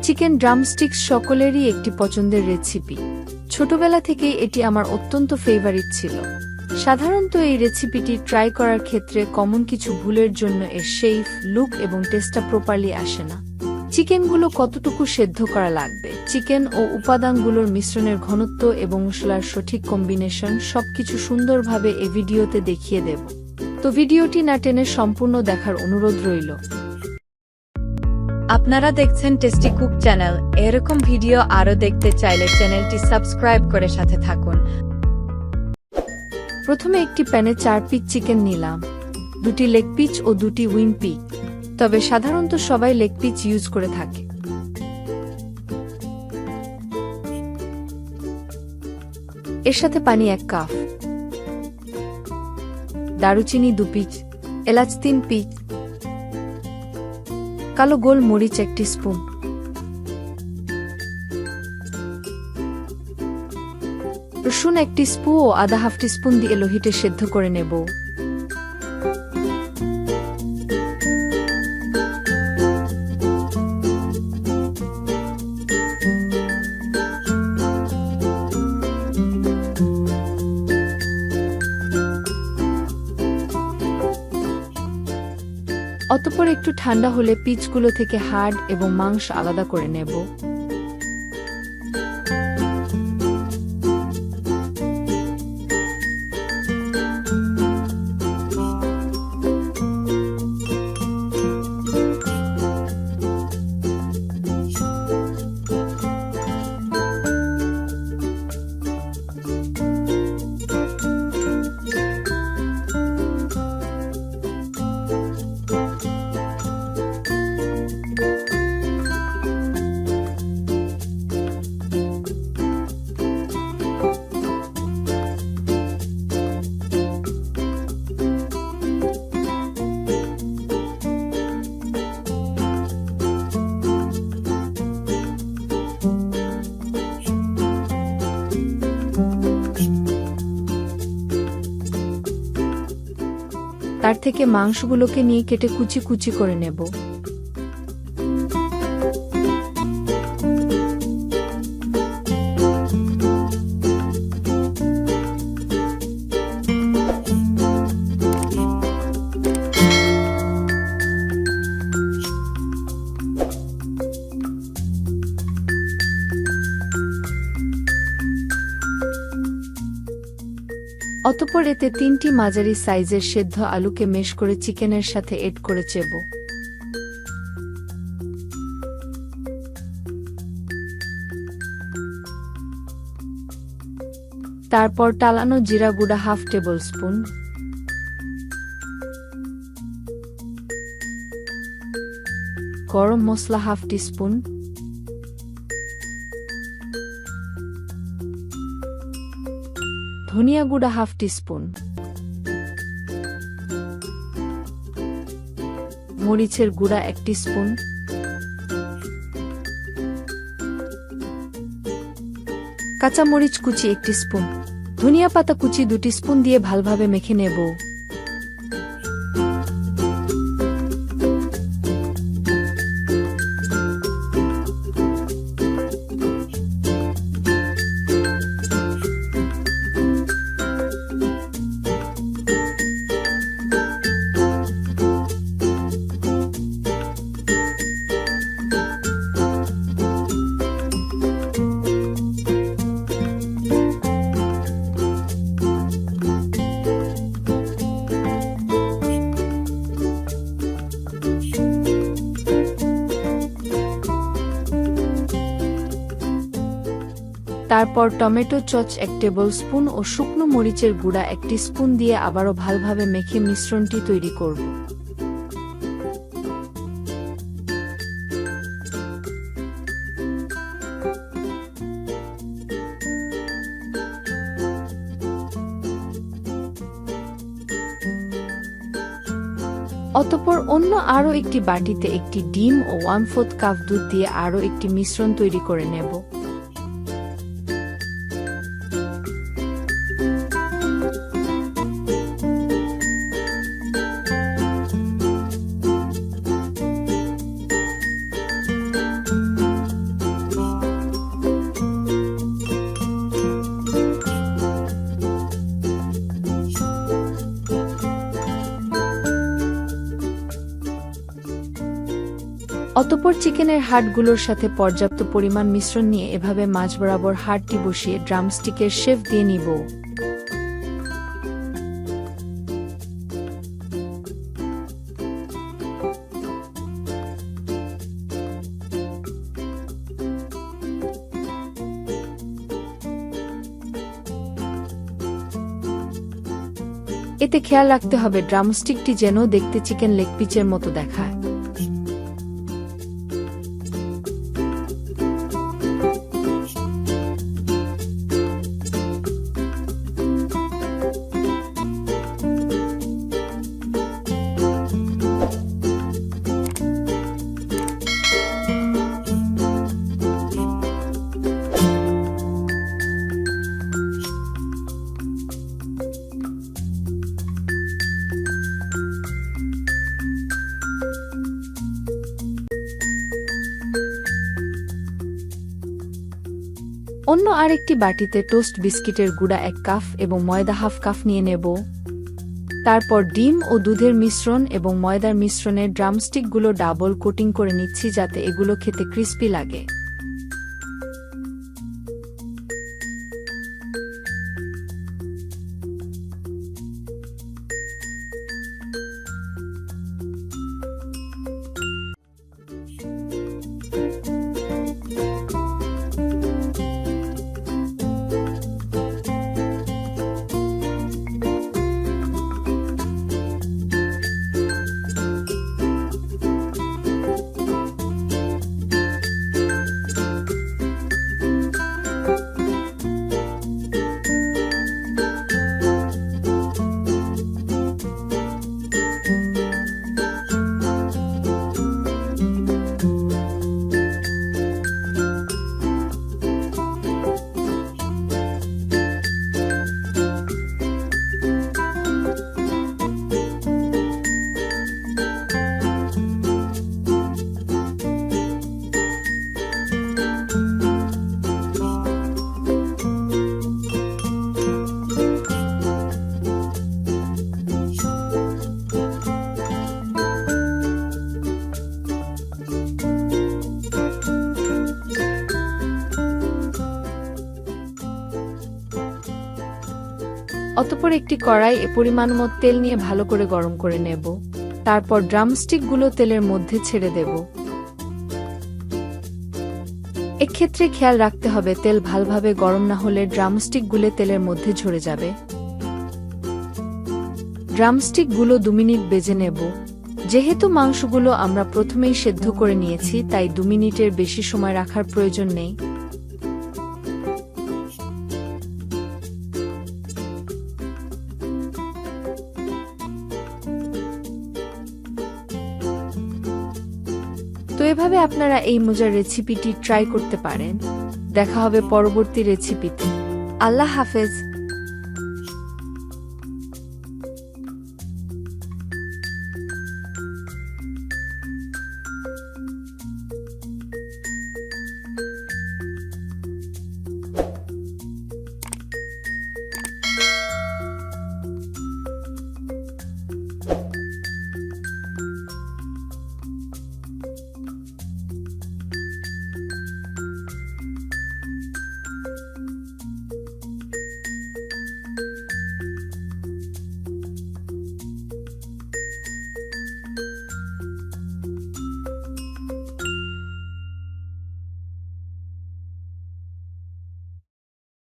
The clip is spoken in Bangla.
চিকেন ড্রামস্টিক্স সকলেরই একটি পছন্দের রেসিপি। ছোটবেলা থেকেই এটি আমার অত্যন্ত ফেভারিট ছিল। সাধারণত এই রেসিপিটি ট্রাই করার ক্ষেত্রে কমন কিছু ভুলের জন্য এর শেপ, লুক এবং টেস্টটা প্রপারলি আসে না। চিকেনগুলো কতটুকু সেদ্ধ করা লাগবে, চিকেন ও উপাদানগুলোর মিশ্রণের ঘনত্ব এবং মশলার সঠিক কম্বিনেশন সবকিছু সুন্দরভাবে এই ভিডিওতে দেখিয়ে দেব। তো ভিডিওটি না টেনে সম্পূর্ণ দেখার অনুরোধ রইল। আপনারা দেখছেন টেস্টি কুক চ্যানেল। এরকম ভিডিও আরো দেখতে চাইলে চ্যানেলটি সাবস্ক্রাইব করে সাথে থাকুন। প্রথমে একটি প্যানে 4 পিস চিকেন নিলাম, 2টি লেগ পিস ও 2টি উইং পিস, তবে সাধারণত সবাই লেগ পিস ইউজ করে থাকে। এর সাথে পানি 1 কাপ, দারুচিনি 2 পিস, এলাচ 3 পিস, কালো গোল মরিচ 1 টিস্পুন, রসুন 1 টিস্পুন ও আদা হাফ টিস্পুন দিয়ে লো হিটে সেদ্ধ করে নেব। অতঃপর একটু ঠান্ডা হলে পিসগুলো থেকে হাড় এবং মাংস আলাদা করে নেব। তার থেকে মাংসগুলোকে নিয়ে কেটে কুচি কুচি করে নেব। অতঃপর এতে 3টি মাঝারি সাইজের সেদ্ধ আলুকে মেশ করে চিকেনের সাথে এড করে চেব। তারপর টালানো জিরা গুঁড়া হাফ টেবিল স্পুন, গরম মশলা হাফ টিস্পুন, ধনিয়া গুঁড়া হাফ টিস্পুন, মরিচের গুঁড়া 1 টিস্পুন, কাঁচা মরিচ কুচি 1 টিস্পুন, ধনিয়া পাতা কুচি 2 টিস্পুন দিয়ে ভালোভাবে মেখে নেব। তারপর টমেটো সস 1 টেবিল স্পুন ও শুকনো মরিচের গুঁড়া 1 টিস্পুন দিয়ে আবারও ভালোভাবে মেখে মিশ্রণটি তৈরি করব। অতঃপর অন্য আরও একটি বাটিতে একটি ডিম ও 1/4 কাপ দুধ দিয়ে আরও একটি মিশ্রণ তৈরি করে নেব। অতঃপর চিকেনের হাড়গুলোর সাথে পর্যাপ্ত পরিমাণ মিশ্রণ নিয়ে এভাবে মাঝ বরাবর হাড়টি বসিয়ে ড্রামস্টিকের শেপ দিয়ে নিব। এতে খেয়াল রাখতে হবে ড্রামস্টিকটি যেন দেখতে চিকেন লেগ পিচের মতো দেখায়। অন্য আরেকটি বাটিতে টোস্ট বিস্কিটের গুঁড়া 1 কাপ এবং ময়দা হাফ কাপ নিয়ে নেব। তারপর ডিম ও দুধের মিশ্রণ এবং ময়দার মিশ্রণে ড্রামস্টিকগুলো ডাবল কোটিং করে নিচ্ছি যাতে এগুলো খেতে ক্রিস্পি লাগে। অতঃপর একটি কড়াই পরিমাণ মতো তেল নিয়ে ভালো করে গরম করে নেব। তারপর ড্রামস্টিকগুলো তেলের মধ্যে ছেড়ে দেব। এক্ষেত্রে খেয়াল রাখতে হবে তেল ভালোভাবে গরম না হলে ড্রামস্টিকগুলো তেলের মধ্যে ঝরে যাবে। ড্রামস্টিকগুলো 2 মিনিট ভেজে নেব। যেহেতু মাংসগুলো আমরা প্রথমেই সেদ্ধ করে নিয়েছি তাই 2 মিনিটের বেশি সময় রাখার প্রয়োজন নেই। তো এভাবে আপনারা এই মজার রেসিপিটি ট্রাই করতে পারেন। দেখা হবে পরবর্তী রেসিপিতে। আল্লাহ হাফেজ।